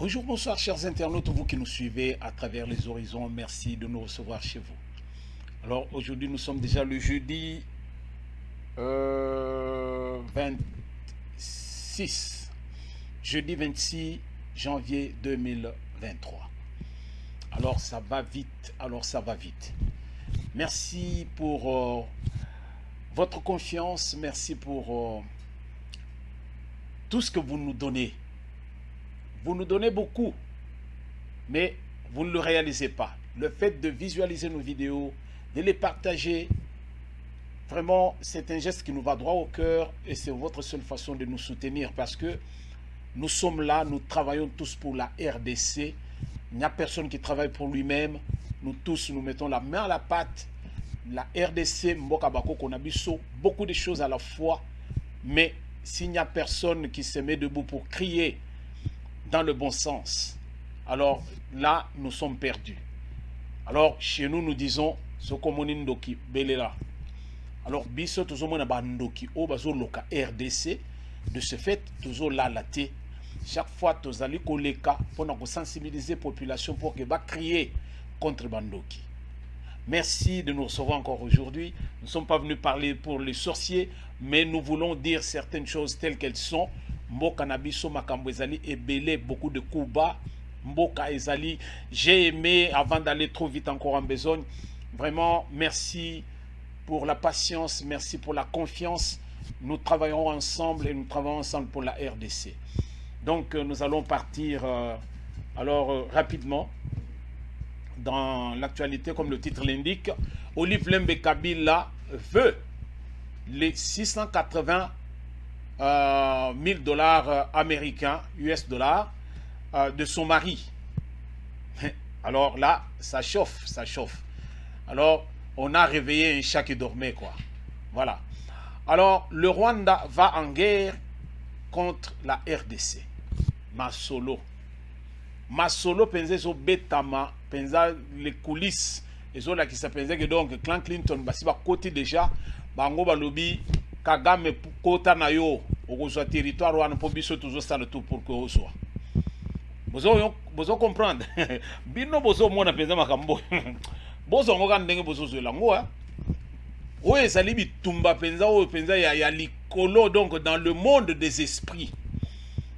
Bonjour, bonsoir chers internautes, vous qui nous suivez à travers les horizons, merci de nous recevoir chez vous. Alors aujourd'hui nous sommes déjà le jeudi 26, jeudi 26 janvier 2023. Alors ça va vite, Merci pour votre confiance, merci pour tout ce que vous nous donnez. Vous nous donnez beaucoup, mais vous ne le réalisez pas. Le fait de visualiser nos vidéos, de les partager, vraiment, c'est un geste qui nous va droit au cœur et c'est votre seule façon de nous soutenir parce que nous sommes là, nous travaillons tous pour la RDC. Il n'y a personne qui travaille pour lui-même. Nous tous, nous mettons la main à la pâte. La RDC, Mboka Bako Konabiso, beaucoup de choses à la fois, mais s'il n'y a personne qui se met debout pour crier dans le bon sens, alors là, nous sommes perdus. Alors, chez nous, nous disons, Sokomonindoki, Belela. Alors, Biso, Tozomo Nabandoki, Obazo Loka RDC, de ce fait, Tozo Lalate, chaque fois, Tozali Koleka, pour nous sensibiliser la population pour qu'elle va crier contre Bandoki. Merci de nous recevoir encore aujourd'hui. Nous ne sommes pas venus parler pour les sorciers, mais nous voulons dire certaines choses telles qu'elles sont. Mboka Nabiso Makambo Ezali et Belé, beaucoup de coups bas. Mboka Ezali, j'ai aimé avant d'aller trop vite encore en besogne. Vraiment, merci pour la patience, merci pour la confiance. Nous travaillerons ensemble et nous travaillons ensemble pour la RDC. Donc, nous allons partir rapidement dans l'actualité, comme le titre l'indique. Olive Lembe Kabila veut les 680 $1000 américains, US dollars, de son mari. Alors là, ça chauffe, ça chauffe. Alors, on a réveillé un chat qui dormait, quoi. Voilà. Alors, le Rwanda va en guerre contre la RDC. Masolo. Masolo, penza zo betama, penza les coulisses. Et zo là qui s'appelle que donc, Clan Clinton, basi ba côté déjà, bango ba lobby, Kagame kota na yo, okozwa territoire wana po biso toujours ça le tout pour que oswa. Bozo comprendre. Bino bozo mona penza makambo. Bozo ngoka ndenge bozo zo lango hein. Oye ezali bitumba penza o penza ya likolo donc dans le monde des esprits.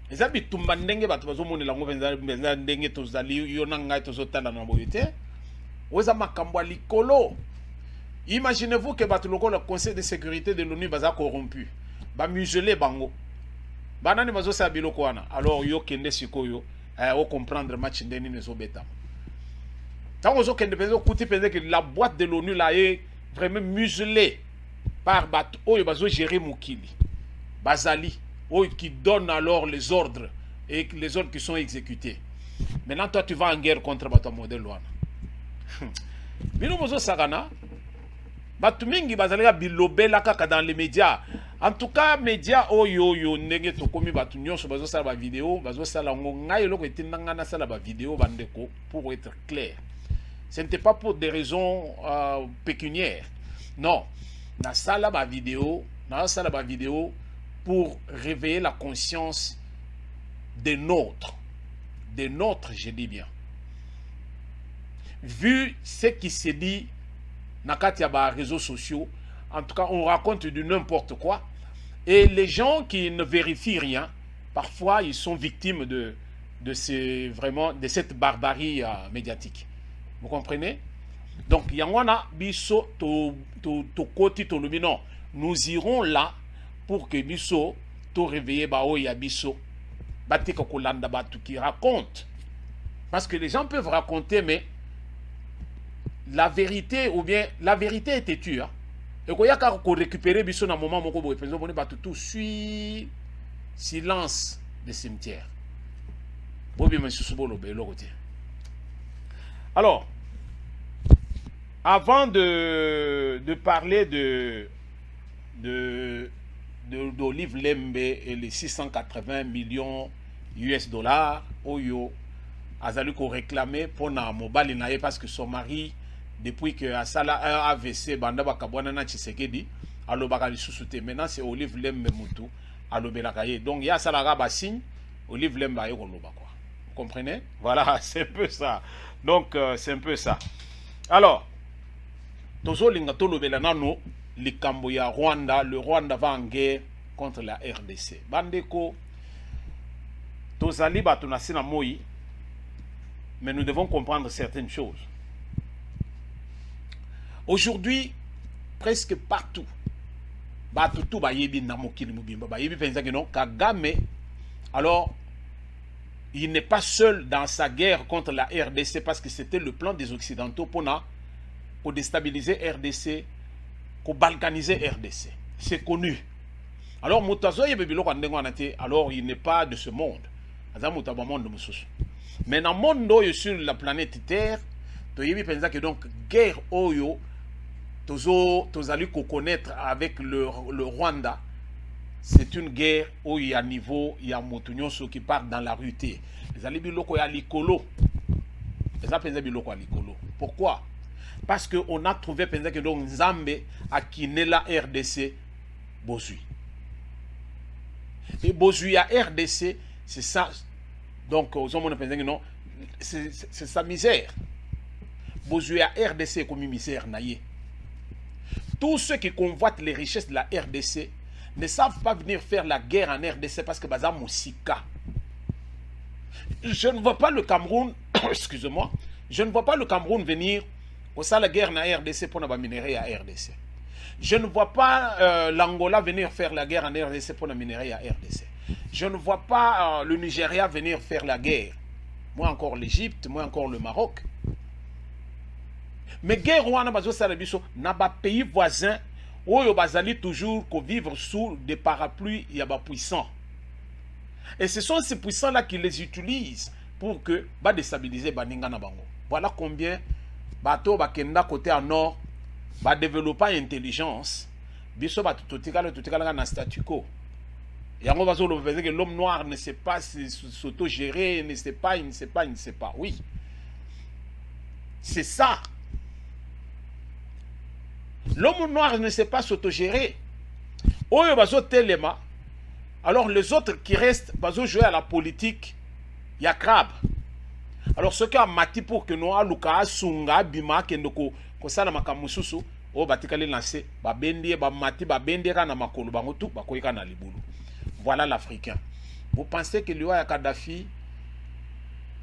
Eza bitumba ndenge bato bazo mona lango penza ndenge tozali yo na ngai tozotana na boye te. Oza makambo likolo. Imaginez-vous que le Conseil de sécurité de l'ONU est corrompu. Ba muselé bango. Banani bazo sa biloko wana. Alors yo kende sikoyo o comprendre match ndeni nezo beta. Tant ozo kende penzo kuti penze que la boîte de l'ONU là est vraiment muselée par bato oyo bazo gérer mukili. Bazali oyo qui donne alors les ordres et les ordres qui sont exécutés. Maintenant toi tu vas en guerre contre bato modèle wana. Bino bozo sagana Batumingi bazalika bilobela kaka dans les médias. En tout cas, médias oyo ndenge tokomi batu nyonso bazo sala ba vidéo, bazo sala ngai eloko etindanga na sala ba vidéo bandeko pour être clair. Ce n'était pas pour des raisons pécuniaires. Non, na sala ba vidéo pour réveiller la conscience des nôtres, je dis bien. Vu ce qui s'est dit nakati ya ba réseaux sociaux, en tout cas on raconte du n'importe quoi et les gens qui ne vérifient rien parfois ils sont victimes de cette barbarie médiatique, vous comprenez? Donc yangwana biso to koti to lobi non, nous irons là pour que biso to réveiller ba oya biso batika kolanda batu qui racontent, parce que les gens peuvent raconter mais la vérité ou bien la vérité est têtue hein. Et quand il y a qu'à récupérer biso na moment moko boye penzo boni batu tout suit silence de cimetière. Bobi monsieur bolo be lokote. Alors avant de parler d'Olive Lembe et les 680 millions US dollars oyo azali ko réclamer pour na mobali na ye parce que son mari depuis que asala un AVC banda bakabwana na Tshisekedi alobaka lisusu te. Maintenant c'est Olive Lembe mutu alobelaka ye. Donc ya sala ba signe Olive Lembe ayo koloba quoi. comprenez? Voilà, c'est un peu ça. Donc, c'est un peu ça. Alors, tozolinga tolobela nano likambo ya Rwanda, le Rwanda va en guerre contre la RDC. Bandeko, tozali bato na sina moi, mais nous devons comprendre certaines choses. Aujourd'hui, presque partout, batutu bayebi na mokili mobimba, bayebi penza que non, Kagame, alors, il n'est pas seul dans sa guerre contre la RDC parce que c'était le plan des Occidentaux pour déstabiliser RDC, pour balkaniser RDC. C'est connu. Alors, alors il n'est pas de ce monde. Mais dans le monde sur la planète Terre, il y a donc guerre oyo, tozali connaître avec le Rwanda. C'est une guerre où il y a niveau, il y a motunyoso qui part dans la rue. Les alibis locaux ya likolo. Les apenzé biloko ya likolo. Pourquoi? Parce qu'on a trouvé penza que donc Nzambe a kiné la RDC bozui. Et bozui à RDC, c'est ça. Donc aux hommes on penza que non, c'est sa misère. Bozui à RDC comme misère naïe. Tous ceux qui convoitent les richesses de la RDC ne savent pas venir faire la guerre en RDC parce que Baza Moussika. Je ne vois pas le Cameroun, excusez-moi, je ne vois pas le Cameroun venir au sein de la guerre en RDC pour la minerai à RDC. Je ne vois pas l'Angola venir faire la guerre en RDC pour la minerai à RDC. Je ne vois pas le Nigeria venir faire la guerre. Moi encore l'Égypte, moi encore le Maroc. Mais guerre ouana bazo sarabiso na ba pays voisins oyo bazali toujours ko vivre sous des parapluies yaba puissants. Et ce sont ces puissants là qui les utilisent pour que ba déstabiliser baninga na bango. Voilà combien bato bakenda côté en nord ba développer intelligence biso ba totikala na statu quo. Yango bazo le fait que l'homme noir ne sait pas s'auto-gérer, il ne sait pas. Oui. C'est ça. L'homme noir ne sait pas s'autogérer. Oyo bazo telema. Alors les autres qui restent bazo jouer à la politique. Ya crabe. Alors ce qui a mati pour que nous aluka sunga bima kendoko ko sala makamususu o batikali lancé ba bendie ba mati ba bendera na makolo bango tout ba koyika na libulu. Voilà l'Africain. Vous pensez que lui a Kadhafi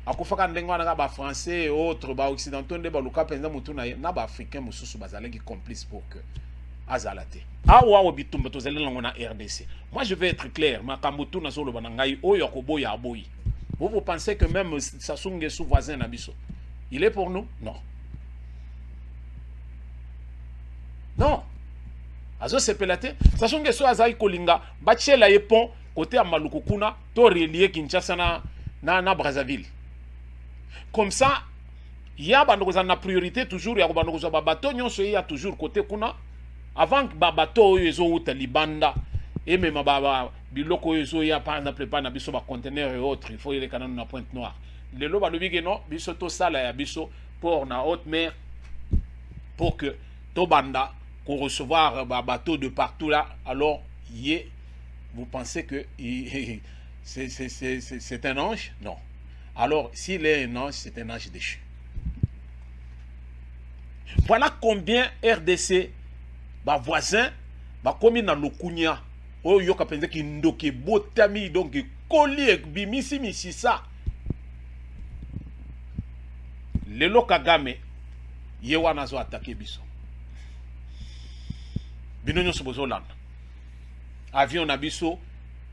akufaka ndengwa na ba français et autres ba occidentaux nde ba luka penza mutu na ba africain mususu bazala qui complice pour que azalate awa obitumba tozali lango na RDC. Moi je vais être clair, makambutu na solo banangai oyo akoboya aboyi. Vous pensez que même Sassou Nguesso voisin na biso il est pour nous? Non. Non. Azo sepelate Sassou Nguesso azai kolinga bachela yepon côté à Maluku kuna to relier Kinshasa na Brazzaville. Comme ça, il y a une priorité toujours, il y a un bateau, il y a toujours côté kuna. Avant que bateau soit libanda, et même biloko il y a par exemple pas biso ba conteneur et autres, il faut y aller quand même na Pointe Noire. Le loba le big non, biso to sala ya biso pour na haute mer pour que to banda qu'on recevoir bateau de partout là, alors vous pensez que c'est un ange? Non. Alors, s'il est un ange, c'est un ange déchu. Voilà combien RDC, bah voisin, bah comme dans le Kounia, oh yo kapende ki ndoke botami donc collier bimisi ça. Lelo Kagame, yewana zo attaquer biso. Binonyo sobozoland. Avion na biso,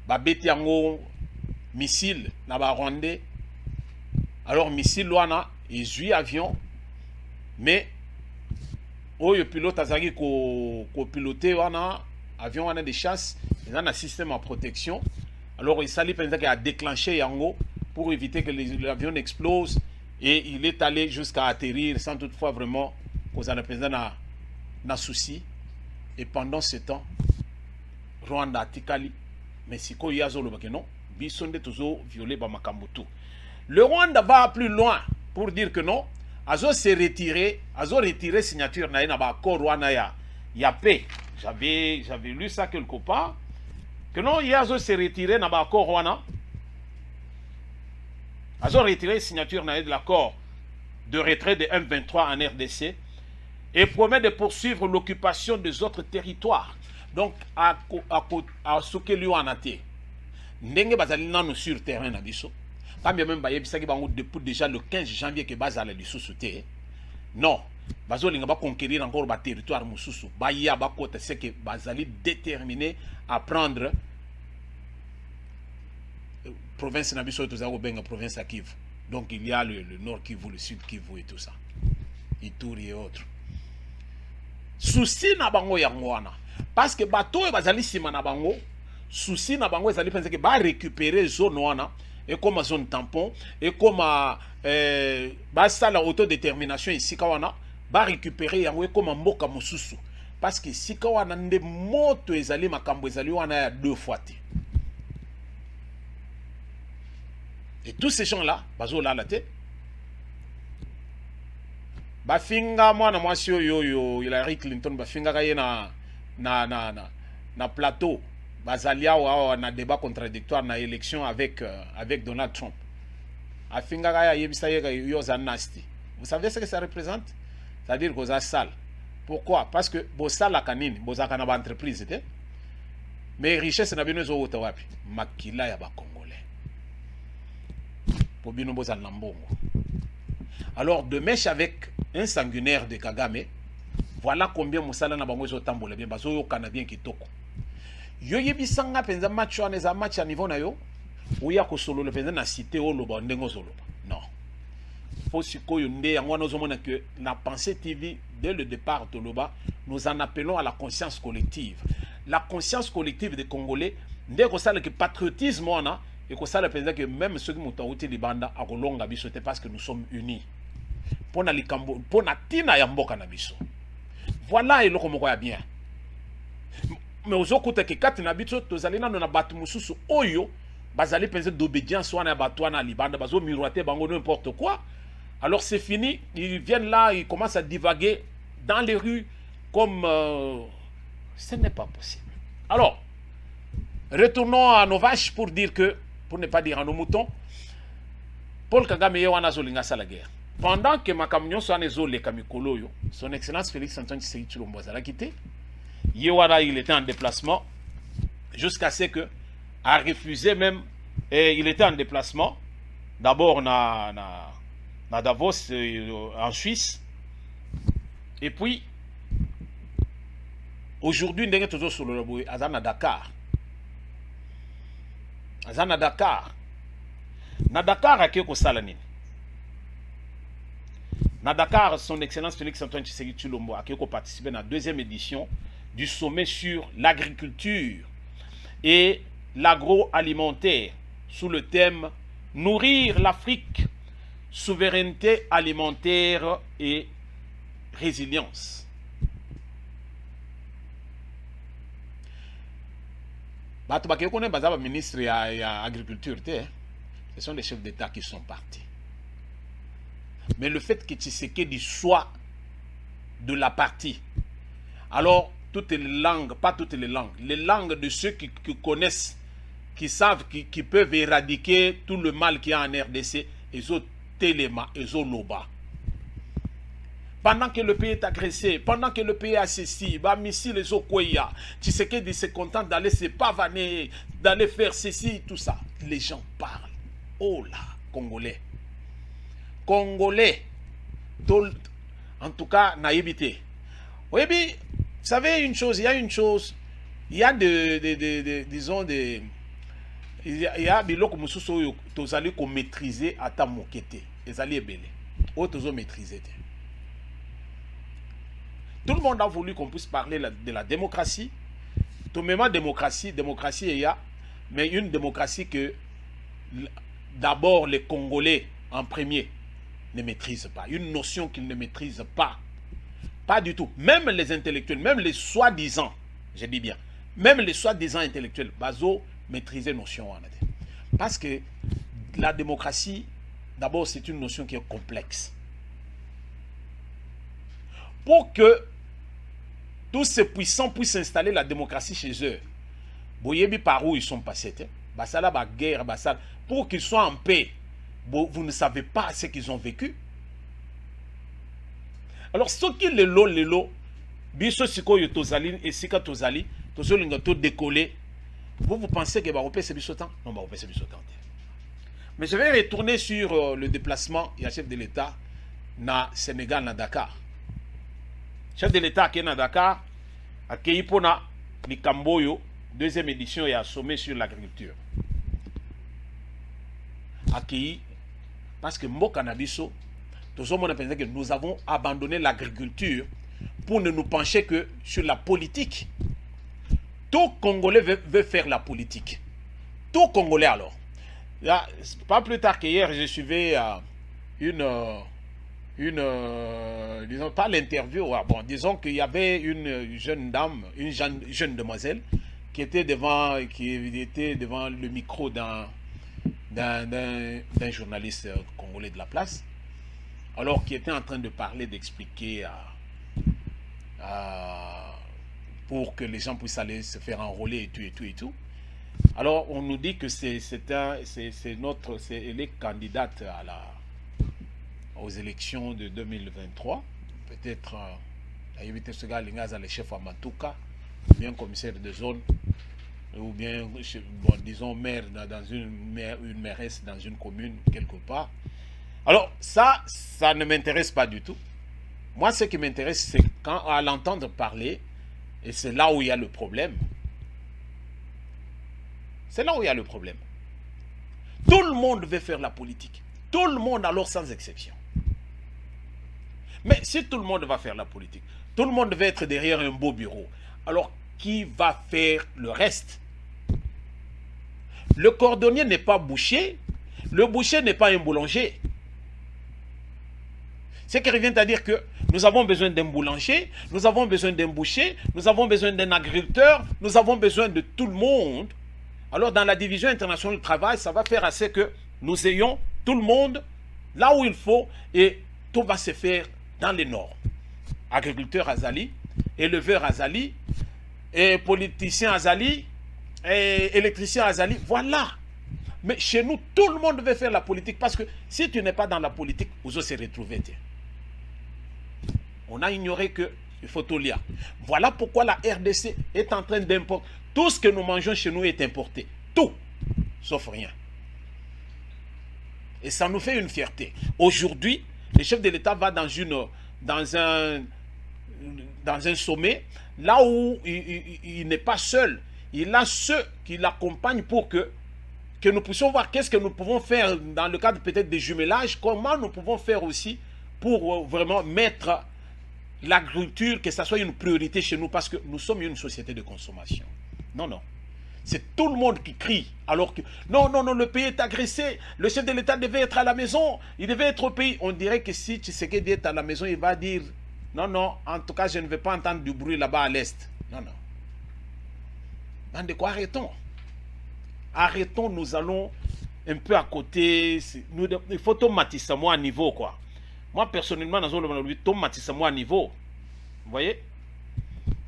ba beti yango missile na ba Rwandais. Alors, missile loana, ils avion, mais le pilote a dit qu'on pilotait avion wana de chasse, il y a un système en protection. Alors, il s'allie à déclencher yango pour éviter que l'avion explose et il est allé jusqu'à atterrir sans toutefois vraiment qu'on a un souci. Et pendant ce temps, Rwanda a tikali, mais si ko yazo le non, bisonde toujours violé ba makambutu. Le Rwanda va plus loin pour dire que non, Azo s'est retiré, Azo retiré signature na ba accord wana ya paix. J'avais lu ça quelque part que non, Azo s'est retiré na ba accord wana. Ils ont retiré la signature de l'accord de retrait de M23 en RDC et promet de poursuivre l'occupation des autres territoires. Donc, à ce que lui en a été, ndenge bazali nanu sur terrain na biso, quand même bayebisaki bango depuis déjà le 15 janvier que bazala lisusu te. Non, bazolinga ba conquérir encore ba territoire mususu. Baya ba kota c'est que bazali déterminé à prendre province na biso toza ko benga province à Kivu. Donc il y a le nord Kivu, le sud Kivu et tout ça. Ituri et autres. Souci na bango yango wana. Parce que bato e bazali sima na bango, souci na bango ezali penser que ba récupérer zone wana et comme zone tampon et comme ba sala autodétermination ici kawana ba récupérer yango comme mboka mususu. Parce que si kawana nde moto ezali makambo ezali wana ya deux fois te. Et tous ces gens-là, bazo la tête. Bafinga moi na mwasi yo Hillary Clinton bafinga kaye na plateau bazalia wa na débat contradictoire na élection avec Donald Trump. Afinga kaya yebisa yo za nasty. Vous savez ce que ça représente? C'est-à-dire que ça sale. Pourquoi? Parce que bo sala kanini, bo za kana ba entreprise te. Mais richesse na bino zo wota wapi? Makila ya ba Congolais. Pour bino bo za lambongo. Alors de mèche avec un sanguinaire de Kagame, voilà combien Moussala na bango zo tambola bien bazo yo canadien kitoko. Yo yebisanga penza match wana za match à niveau na yo, ou ya ko solo le penza na cité o loba ndengo zoloba. Non. Faut sikoyo nde yango na zomona que la pensée TV dès le départ de Loba, nous en appelons à la conscience collective. La conscience collective des Congolais, dès que ça le patriotisme wana et que ça le penza que même ceux qui m'ont outé libanda a kolonga biso te parce que nous sommes unis. Pona likambo pona tina ya mboka na biso. Voilà eloko moko ya bien. Mais ozokuta ke kati na biso tozali nano na batu mususu oyo bazali penser d'obédience wana ya batu wana libanda bazo miroiter bango n'importe quoi. Alors c'est fini, ils viennent là, ils commencent à divaguer dans les rues comme ce n'est pas possible. Alors retournons à nos vaches pour dire que, pour ne pas dire à nos moutons, Paul Kagame wana zolinga sa la guerre. Pendant que Makamnyon soit les Kamikolo, son excellence Félix Antoine Tshisekedi Tshilombo a quitté, Yewara il était en déplacement jusqu'à ce que a refusé même, et il était en déplacement d'abord na Davos en Suisse, et puis aujourd'hui ndenge tozo solo la boy azana Dakar. Azana Dakar. Na Dakar akio ko sala nini? Na Dakar, son excellence Félix Antoine Tshisekedi Tshilombo a participé à la deuxième édition du sommet sur l'agriculture et l'agroalimentaire sous le thème Nourrir l'Afrique, souveraineté alimentaire et résilience. Ministre de l'Agriculture, ce sont des chefs d'État qui sont partis. Mais le fait que Tshisekedi soit de la partie, alors toutes les langues, pas toutes les langues de ceux qui connaissent, qui savent, qui peuvent éradiquer tout le mal qu'il y a en RDC, ils ont Téléma, ils ont Loba. Pendant que le pays est agressé, pendant que le pays est assaissi, bah missile les Okoya, Tshisekedi se contente d'aller se pavaner, d'aller faire ceci, tout ça. Les gens parlent. Oh là, Congolais. Congolais, en tout cas, naïveté. Oui, vous savez une chose, il y a une chose, il y a disons des, il y a biloko mususu tozali ko maîtriser ata mokete, ezali ebele. O tozo maîtriser. Tout le monde a voulu qu'on puisse parler de la démocratie. Tout même démocratie il y a, mais une démocratie que d'abord les Congolais en premier ne maîtrisent pas. Une notion qu'ils ne maîtrisent pas. Pas du tout. Même les intellectuels, même les soi-disant, je dis bien, même les soi-disant intellectuels, bazo maîtriser notion. Parce que la démocratie, d'abord, c'est une notion qui est complexe. Pour que tous ces puissants puissent installer la démocratie chez eux, voyez par où ils sont passés. Basala ba guerre, basala, pour qu'ils soient en paix. vous ne savez pas ce qu'ils ont vécu. Alors, ce qui est le lot, biso sikoyo tozali et sika tozali, tozolinga to décoller. Vous pensez que Baropé c'est biso temps? Non, Baropé c'est biso temps. Mais je vais retourner sur le déplacement du chef de l'État na Sénégal, na Dakar. Chef de l'État qui est na Dakar, à Keipona, Nikamboyo, deuxième édition et à sommet sur l'agriculture. Accueilli parce que Mboka Nabiso, que nous avons abandonné l'agriculture pour ne nous pencher que sur la politique. Tout Congolais veut faire la politique. Tout Congolais alors. Là, pas plus tard qu'hier, je suivais disons pas l'interview, bon, disons qu'il y avait une jeune dame, une jeune demoiselle qui était devant le micro d'un journaliste congolais de la place, alors qui était en train de parler, d'expliquer pour que les gens puissent aller se faire enrôler et tout. Alors on nous dit que elle est candidate aux élections de 2023. Peut-être éviter ce gars, le chef Amatuka, ou bien commissaire de zone, ou bien, bon, disons, maire dans une mairesse dans une commune, quelque part. Alors, ça ne m'intéresse pas du tout. Moi, ce qui m'intéresse, c'est quand à l'entendre parler, et c'est là où il y a le problème. C'est là où il y a le problème. Tout le monde veut faire la politique. Tout le monde, alors, sans exception. Mais si tout le monde va faire la politique, tout le monde veut être derrière un beau bureau, alors qui va faire le reste? Le cordonnier n'est pas boucher, le boucher n'est pas un boulanger. Ce qui revient à dire que nous avons besoin d'un boulanger, nous avons besoin d'un boucher, nous avons besoin d'un agriculteur, nous avons besoin de tout le monde. Alors dans la division internationale du travail, ça va faire assez que nous ayons tout le monde là où il faut et tout va se faire dans les normes. Agriculteur Azali, éleveur Azali, et politicien Azali, et électricien Azali, voilà. Mais chez nous, tout le monde veut faire la politique parce que si tu n'es pas dans la politique, vous allez se retrouver. On a ignoré que il faut tout lire. Voilà pourquoi la RDC est en train d'importer. Tout ce que nous mangeons chez nous est importé. Tout, sauf rien. Et ça nous fait une fierté. Aujourd'hui, le chef de l'État va dans un sommet, là où il n'est pas seul. Il a ceux qui l'accompagnent pour que nous puissions voir qu'est-ce que nous pouvons faire dans le cadre peut-être des jumelages, comment nous pouvons faire aussi pour vraiment mettre l'agriculture, que ça soit une priorité chez nous, parce que nous sommes une société de consommation. Non, non. C'est tout le monde qui crie, alors que non, le pays est agressé, le chef de l'État devait être à la maison, il devait être au pays. On dirait que si Tshisekedi est à la maison, il va dire non, en tout cas, je ne vais pas entendre du bruit là-bas à l'est. Non. De quoi arrêtons? Arrêtons, nous allons un peu à côté. Il faut tomatiser moi à niveau, quoi. Moi, personnellement, tomatiser moi à niveau. Vous voyez?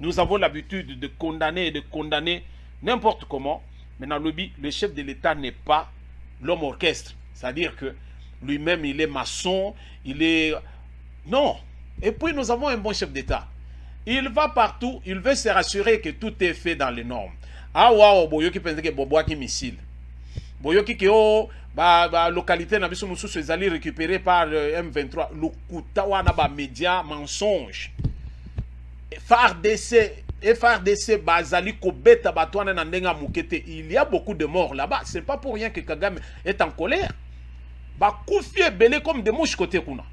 Nous avons l'habitude de condamner et de condamner n'importe comment. Mais dans le chef de l'État n'est pas l'homme orchestre. C'est-à-dire que lui-même, il est maçon, il est... Non. Et puis, nous avons un bon chef d'État. Il va partout, il veut se rassurer que tout est fait dans les normes. Ah waouh, boyoki pense que boboaki missile. Boyoki ki localité na biso mususu ezali récupéré par M23. Lukuta wana ba média mensonge. FARDC bazali kobeta batwana na ndenga mukete. Il y a beaucoup de morts là-bas. C'est pas pour rien que Kagame est en colère. Ba kufie belé comme des mouches côté kuna.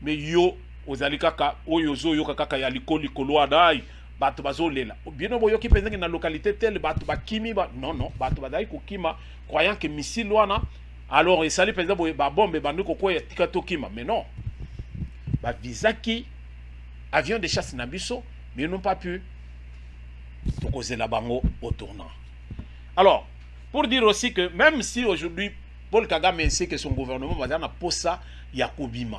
Mais yo ozali kaka oyozo yo kaka ya likoli kolwadai. Bato bazolela. Bien boyoki penza na localité telle bato bakimi ba non bato badai kokima croyant que missile wana alors esali penza ba bombe bandu kokoya tika tokima mais non. Ba visaki avion de chasse nabiso mais ils n'ont pas pu tokoser la bango au tournant. Alors, pour dire aussi que même si aujourd'hui Paul Kagame sait que son gouvernement va na posa yakobima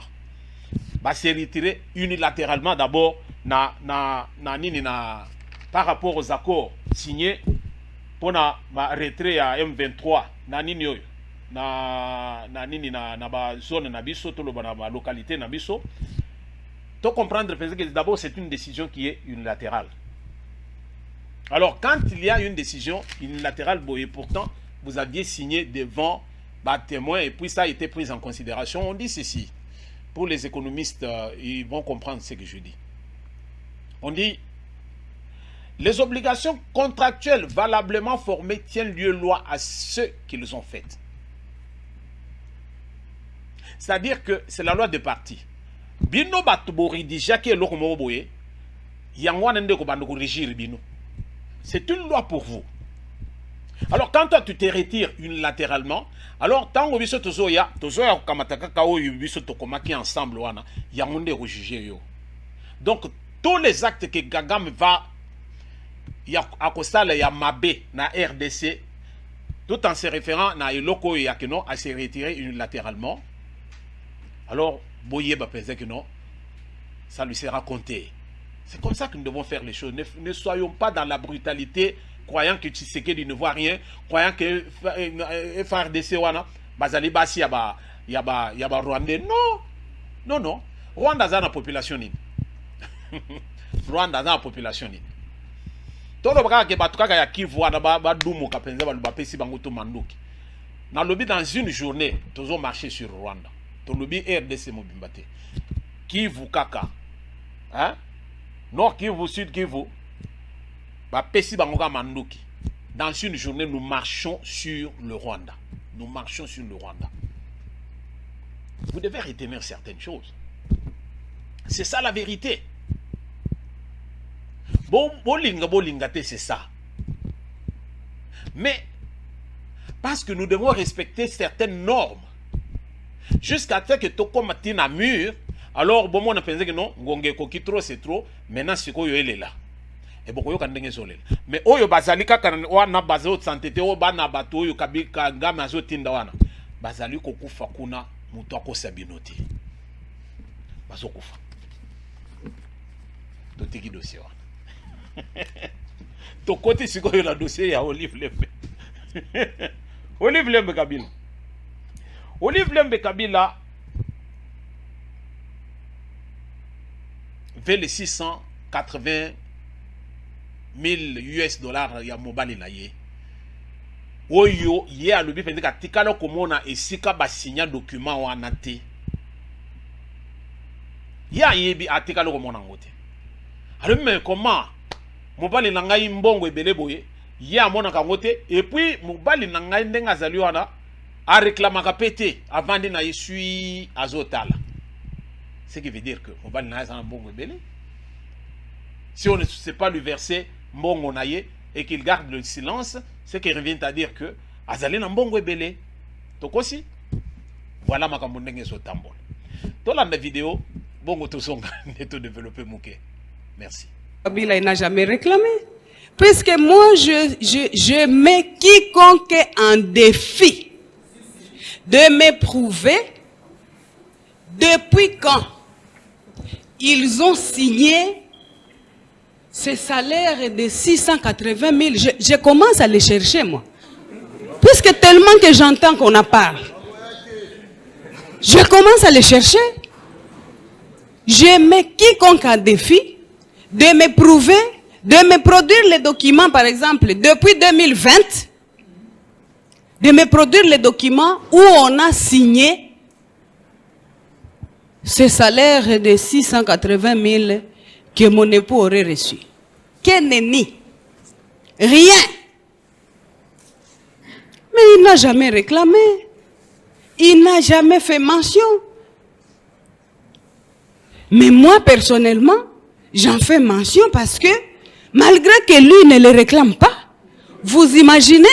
va se retirer unilatéralement d'abord par rapport aux accords signés pour la retrait à M23 na nini yoyo na ba zone na biso to lo ba localité na biso to comprendre que d'abord c'est une décision qui est unilatérale. Alors quand il y a une décision unilatérale, et pourtant vous aviez signé devant témoins et puis ça a été pris en considération, on dit ceci. Pour les économistes, ils vont comprendre ce que je dis. On dit les obligations contractuelles valablement formées tiennent lieu loi à ceux qui les ont faites. C'est-à-dire que c'est la loi des parties. Bino batubori déjà qui est l'okomoboye, yangwa nende ko bando ko régir bino. C'est une loi pour vous. Alors quand toi tu te retires unilatéralement, alors tant que biso tozoya kamataka kao biso tokomaki ensemble wana, yangonde ko juger yo. Donc tous les actes que Gagam va à Kostala ya Mabé na RDC, tout en se référant na Eloko et Yakeno à se retirer unilatéralement. Alors, Boye va penser que non, ça lui sera compté. C'est comme ça que nous devons faire les choses. Ne soyons pas dans la brutalité, croyant que Tshisekedi ne voit rien, croyant que FARDC wana, bazali basi yaba Rwandais. Non, non, non. Rwanda a la population nini. Rwanda a la population nini. Tolo baka ke batukaka ya Kivu wana ba dumu kapenza ba lubapesi bango to manduki. Na lobi dans une journée, tozo marcher sur Rwanda. To lobi RDC mobimbate. Kivu kaka. Hein? Nord Kivu, Sud Kivu. Ba pesi bango ka manduki. Dans une journée, nous marchons sur le Rwanda. Nous marchons sur le Rwanda. Vous devez retenir certaines choses. C'est ça la vérité. Bolingate, c'est ça. Mais, parce que nous devons respecter certaines normes, jusqu'à ce que Toko Matina mûr, alors, bon, on a pensé que non, Ngonge Koki trop, c'est trop, maintenant, c'est quoi, il est là. Et beaucoup de gens mais Oyo Bazalika, wana Bazo Santete, Obana Bato, Yukabika, Gamazo Tindawana, Bazaliko Kufa Kuna, Mutoko Sabinoti. Bazo Kufa. Totiki dossier. To côté si quoi le dossier ya Olive Lembe. Olive Lembe Kabila. Olive Lembe Kabila vers les 680 000 US dollars ya mobile na ye. Oyo ye a lobi pendeka tikalo komona esika ba signer document wana te. Ya yebi atikalo komona ngote. Alors mais comment mobali na ngai mbongo ebele boye ya mona kangote et puis mobali na ngai ndenga zali wana a réclamaka pété avant de na yesui azotala. Ce qui veut dire que mobali na za mbongo ebele. Si on ne sait pas lui verser mbongo na ye et qu'il garde le silence, ce qui revient à dire que azali na mbongo ebele. Tokosi voilà makambo ndenge zo tambola. Dans la vidéo bongo tosonga neto développer muke. Merci. Kabila n'a jamais réclamé. Puisque moi, je mets quiconque en défi de me prouver depuis quand ils ont signé ce salaire de 680 000. Je commence à les chercher, moi. Puisque tellement que j'entends qu'on en parle. Je commence à les chercher. Je mets quiconque en défi de me prouver, de me produire les documents, par exemple, depuis 2020, de me produire les documents où on a signé ce salaire de 680 000 que mon époux aurait reçu. Quel nenni? Rien. Mais il n'a jamais réclamé. Il n'a jamais fait mention. Mais moi, personnellement, j'en fais mention parce que, malgré que lui ne le réclame pas, vous imaginez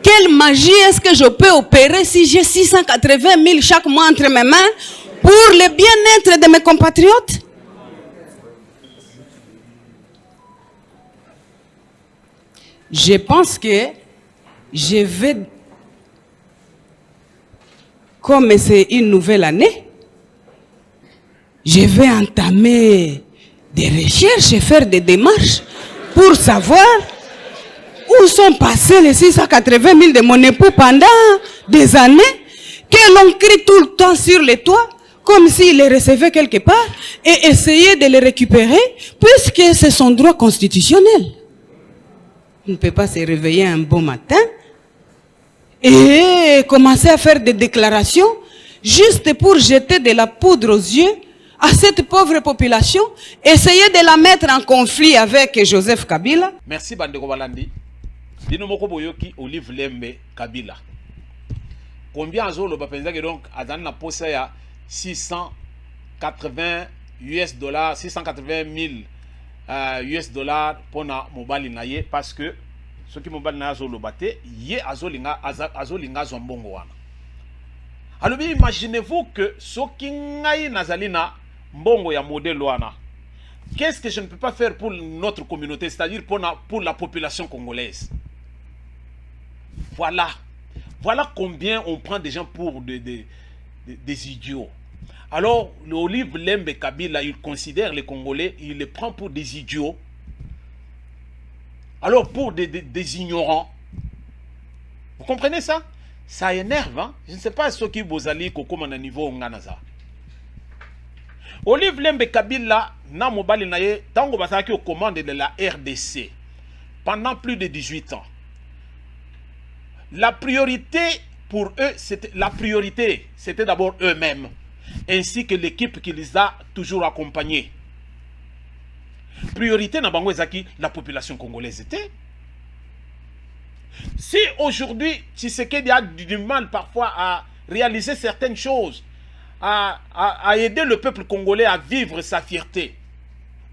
quelle magie est-ce que je peux opérer si j'ai 680 000 chaque mois entre mes mains pour le bien-être de mes compatriotes? Je pense que je vais, comme c'est une nouvelle année, je vais entamer des recherches et faire des démarches pour savoir où Où sont passés les 680 000 de mon époux pendant des années, que l'on crie tout le temps sur les toits, comme s'il les recevait quelque part, et essayer de les récupérer, puisque c'est son droit constitutionnel. On ne peut pas se réveiller un bon matin et commencer à faire des déclarations juste pour jeter de la poudre aux yeux à cette pauvre population, essayer de la mettre en conflit avec Joseph Kabila. Merci Bandeko Balandi. Dino moko boyoki Olive Lembe Kabila. Combien azolo bapenza que donc azan na posa ya 680 US dollars, 680 000 US dollars pour na mobile na ye, parce que ceux qui mobile na azolo bate ye azolinga zombongo wana. Alors imaginez-vous que ceux qui ngai nazalina mbongo ya modèle wana. Qu'est-ce que je ne peux pas faire pour notre communauté, c'est-à-dire pour la population congolaise? Voilà. Voilà combien on prend des gens pour des idiots. Alors, l'Olive Lembe Kabila, il considère les Congolais, il les prend pour des idiots. Alors, pour des ignorants. Vous comprenez ça? Ça énerve, hein? Je ne sais pas ce qui vous allez comme à niveau nganaza. Olive Lembe Kabila, na mobali naye, tango basaki aux commandes de la RDC pendant plus de 18 ans. La priorité pour eux, c'était d'abord eux-mêmes, ainsi que l'équipe qui les a toujours accompagnés. Priorité na bango ezaki, la population congolaise était. Si aujourd'hui, Tshisekedi a du mal parfois à réaliser certaines choses, à aider le peuple congolais à vivre sa fierté,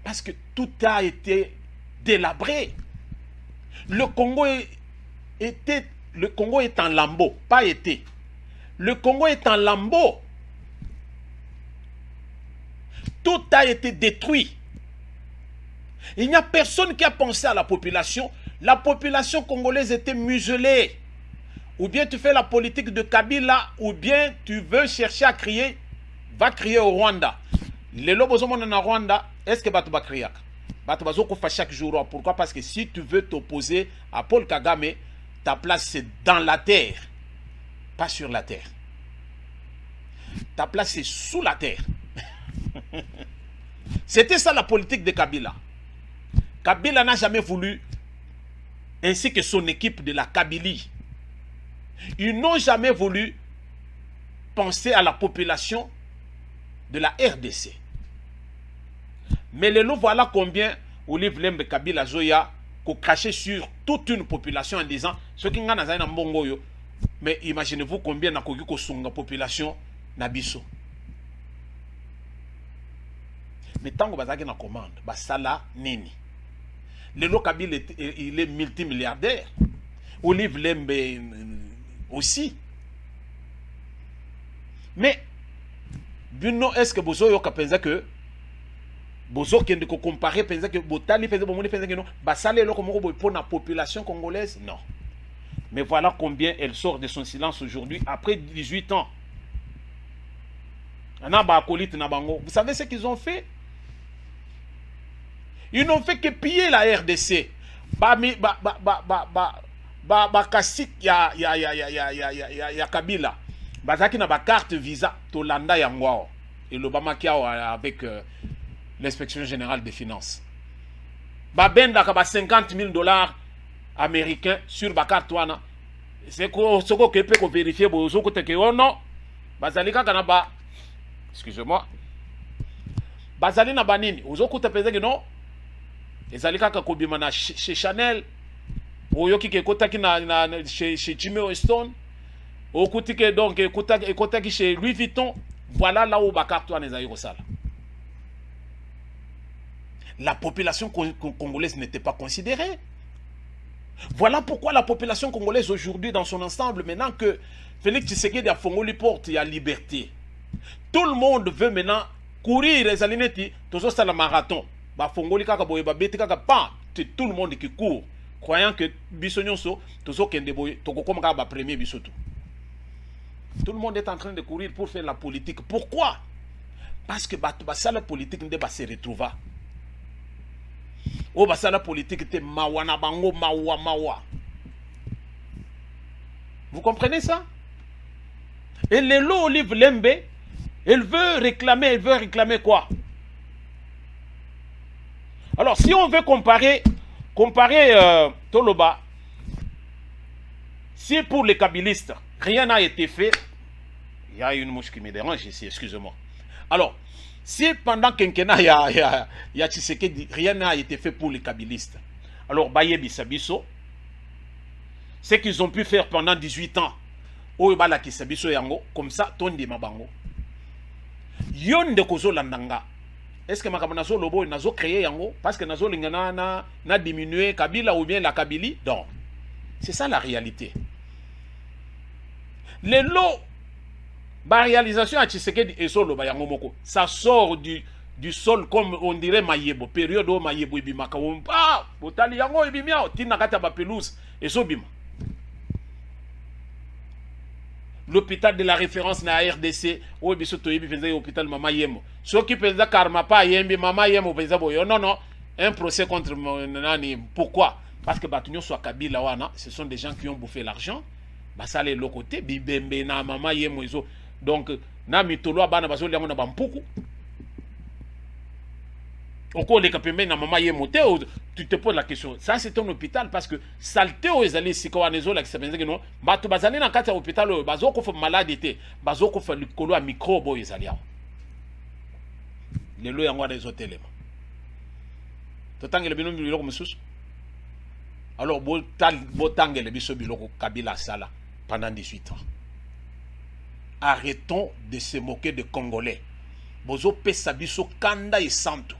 parce que tout a été délabré. Le Congo est en lambeaux, pas été. Le Congo est en lambeaux. Tout a été détruit. Il n'y a personne qui a pensé à la population. La population congolaise était muselée. Ou bien tu fais la politique de Kabila, ou bien tu veux chercher à crier, va crier au Rwanda. Les lobos en Rwanda, est-ce que tu vas crier? Tu vas chaque jour. Pourquoi? Parce que si tu veux t'opposer à Paul Kagame, ta place c'est dans la terre, pas sur la terre. Ta place c'est sous la terre. C'était ça la politique de Kabila. Kabila n'a jamais voulu, ainsi que son équipe de la Kabylie, ils n'ont jamais voulu penser à la population de la RDC. Mais les lots, voilà combien Olive Lembe Kabila Zoya qu'on crachait sur toute une population en disant ce qui n'a pas mbongo yo. Mais imaginez-vous combien n'a kogi ko songa population nabiso. Mais tant que bazaki na commande, basala nini. Le lot Kabila il est multimilliardaire. Olive Lembe aussi. Mais Bruno, est-ce que Bozo yo pensa que Bozo qui ne comparer pensa que Botali pensa que non, basale lo comme pour la population congolaise, non. Mais voilà combien elle sort de son silence aujourd'hui après 18 ans. Vous savez ce qu'ils ont fait? Ils n'ont fait que piller la RDC. Kasik ya Kabila. Bazaki na ba carte visa Tolanda Yangwao et l'Obama qui a avec l'inspection générale des finances. Benda ka ba 50 000 $ américains sur ba carte wana. C'est quoi ce que peut vérifier bozo côté que non. Bazalika kana ba excusez-moi. Bazali na banini, ozo kuta pesa que non. Ezalika ka kobima na chez Chanel. Oyoki ke kotaki na chez Jimmy Weston. Okutike donc ekotaki chez Louis Vuitton. Voilà là où Bakarto en Esaïe Rosala. La population congolaise n'était pas considérée. Voilà pourquoi la population congolaise aujourd'hui dans son ensemble, maintenant que Félix Tshisekedi a Fongoli porte, il y a liberté. Tout le monde veut maintenant courir les alinetti, tous ça le marathon. Ba Fongoli kaka boye ba beti kaka pa, c'est tout le monde qui court, croyant que bisonyonso tous kende boye toko comme ka ba premier bisoto. Tout le monde est en train de courir pour faire la politique. Pourquoi? Parce que ça la politique ne va se retrouver. Oh, ça la politique était mawana bango mawa. Vous comprenez ça? Et Lelo Olive Lembe, elle veut réclamer quoi? Alors, si on veut comparer Toloba, si pour les kabylistes, rien n'a été fait, il y a une mouche qui me dérange ici, excusez-moi. Alors, si pendant quinquennat, il y a Tshisekedi, rien n'a été fait pour les kabylistes, alors, Baye Bisabiso, ce qu'ils ont pu faire pendant 18 ans, comme ça, Tondi Mabango. Yon de Kozo Landanga. Est-ce que Makabanazo Lobo nazo créé yango parce que nazo lingana na diminué Kabila ou bien la Kabylie? Donc, c'est ça la réalité. Les lots, la réalisation à Tshisekedi et Solo Bayango Moko, ça sort du sol comme on dirait Mayebo, période où Mayebo ibimaka. Ah, Botali yango ibimia, Tinakata ba pelouse et Sobima. L'hôpital de la référence na RDC, où bisoto ibi penza l'hôpital Mama Yemo. Ceux qui penza karma pas yembi Mama Yemo penza boyo. Non, non, un procès contre Nani. Pourquoi? Parce que Batunyo soit Kabila wana, ce sont des gens qui ont bouffé l'argent. Basale le côté, Bibembe na Mama Yemo iso. Donc, na mitolo abana baso liango na bampuku. Oko le kapembe na Mama Yemo te, tu te poses la question. Ça c'est un hôpital parce que saleté aux ezali sikawanezo la kisabenze que non. Batu bazali na kati ya hôpital bazoko fa maladie, bazoko fa likolo ya microbe ezali awo. Lelo yango des hôtels. Totangele bino biloko mususu. Alors botangele biso biloko Kabila sala pendant 18 ans. Arrêtons de se moquer des Congolais. Bozo pesa biso kanda et santo.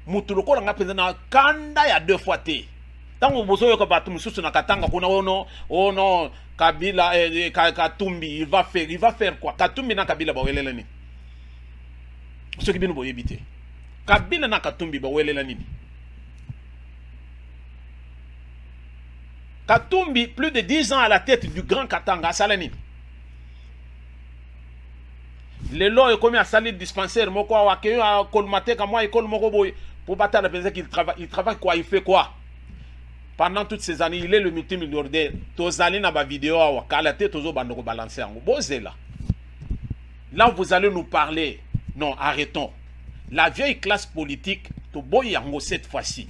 Mutuloko nga penza na kanda ya 2 fois te. Tango bozo yoka batu mususu na katanga kuna ono Kabila Katumbi il va faire quoi? Katumbi na Kabila ba welela nini? Ce qui bino boyebite. Kabila na Katumbi ba welela nini? Katumbi plus de 10 ans à la tête du Grand Katanga Salani. Les lois est commis à salir dispensaire moko wa keyo a kolmate ka moi école moko boy. Pour battre la personne qu'il travaille quoi, il fait quoi? Pendant toutes ces années, il est le multimilliardaire. Tozali na ba vidéo à Wakalate, tozo bandoko balancer en bozela. Là, vous allez nous parler. Non, arrêtons. La vieille classe politique, to boy yango cette fois-ci.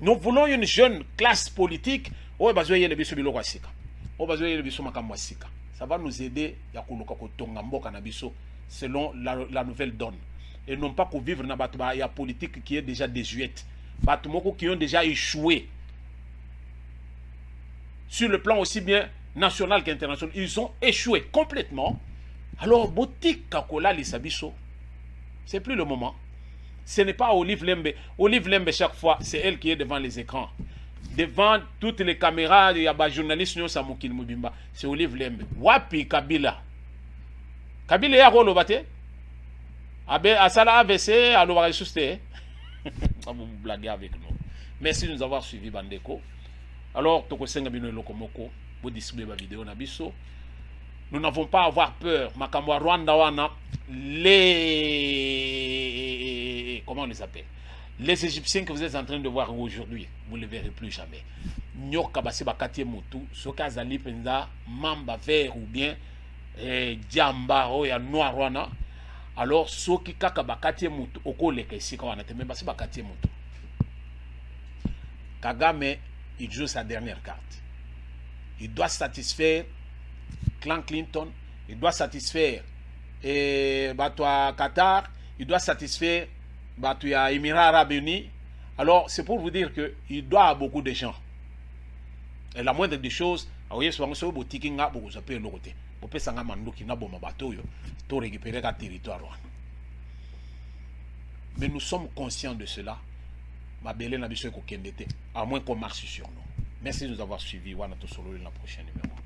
Nous voulons une jeune classe politique. Oh, bazoye le biso biloko asika. Oh, bazoye le biso makambo asika. Ça va nous aider ya kuluka ko tonga mboka na biso selon la nouvelle donne. Et non pas qu'on vivre dans la politique qui est déjà désuète. Batumoko qui ont déjà échoué. Sur le plan aussi bien national qu'international, ils ont échoué complètement. Alors, boutique Kakola Lissabiso, c'est plus le moment. Ce n'est pas Olive Lembe. Olive Lembe, chaque fois, c'est elle qui est devant les écrans. Devant toutes les caméras, il y a des journalistes, c'est Olive Lembe. Wapi Kabila. Kabila est à Rolobate. Asala AVC, à l'ouvrir susté. Vous blaguez avec nous. Merci de nous avoir suivis, Bandeko. Alors, Toko Sengabino Lokomoko, vous distribuez ma vidéo Nabiso. Nous n'avons pas à avoir peur. Makamwa Rwanda wana, comment on les appelle? Les Égyptiens que vous êtes en train de voir aujourd'hui, vous ne les verrez plus jamais. Nyoka basi bakati mutu, soka zali penza mamba vert ou bien diamba ya noir wana. Alors, ceux qui kaka bakati mutu okole kesika wana te basi bakati mutu. Kagame, il joue sa dernière carte. Il doit satisfaire Clan Clinton, il doit satisfaire Batoua Qatar, il doit satisfaire Batoua Émirats Arabes Unis. Alors, c'est pour vous dire qu'il doit à beaucoup de gens. Et la moindre des choses, vous souvent sur le tikinga, vous appelez le côté. Vous pouvez s'en demander qui n'a pas de bateau, pour récupérer le territoire. Mais nous sommes conscients de cela. Ma belle n'a besoin qu'aucun d'été, à moins qu'on marche sur nous. Merci de nous avoir suivis. On va la prochaine numéro.